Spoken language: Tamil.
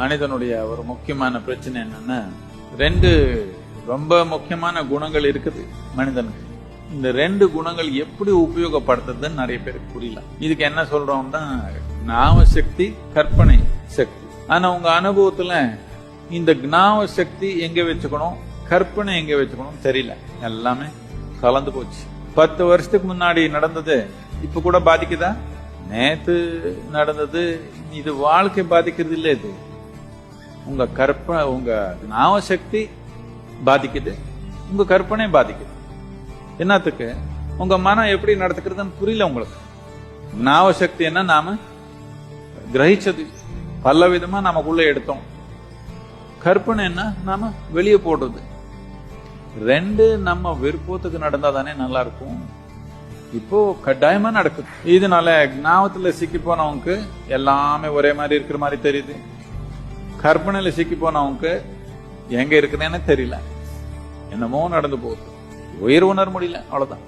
மனிதனுடைய ஒரு முக்கியமான பிரச்சனை என்னன்னா, ரெண்டு ரொம்ப முக்கியமான குணங்கள் இருக்குது மனிதனுக்கு. இந்த ரெண்டு குணங்கள் எப்படி உபயோகப்படுத்துறதுன்னு நிறைய பேருக்கு புரியல. இதுக்கு என்ன சொல்றோம்னா, ஞாபக சக்தி, கற்பனை சக்தி. ஆனா உங்க அனுபவத்துல இந்த ஞாபக சக்தி எங்க வச்சுக்கணும், கற்பனை எங்க வச்சுக்கணும் தெரியல. எல்லாமே கலந்து போச்சு. 10 வருஷத்துக்கு முன்னாடி நடந்தது இப்ப கூட பாதிக்குதா? நேத்து நடந்தது இது வாழ்க்கை பாதிக்கிறது இல்ல. இது உங்க கற்பனை, உங்க ஞாபக சக்தி பாதிக்குது, உங்க கற்பனை பாதிக்குது. என்னத்துக்கு? உங்க மனம் எப்படி நடத்துக்கிறதுன்னு புரியல உங்களுக்கு. ஞாபக சக்தி என்ன, நாம கிரகிச்சது பல விதமா நமக்குள்ள எடுத்தோம். கற்பனை என்ன, நாம வெளியே போடுறது. ரெண்டு நம்ம விருப்பத்துக்கு நடந்தா தானே நல்லா இருக்கும். இப்போ கட்டாயமா நடக்குது. இதனால ஞாபகத்துல சிக்கி போனவங்க எல்லாமே ஒரே மாதிரி இருக்கிற மாதிரி தெரியுது. கற்பனையில சிக்கி போனவங்க எங்க இருக்குதுன்னு தெரியல. என்னமோ நடந்து போகுது. உயிர் உணர முடியல, அவ்வளவுதான்.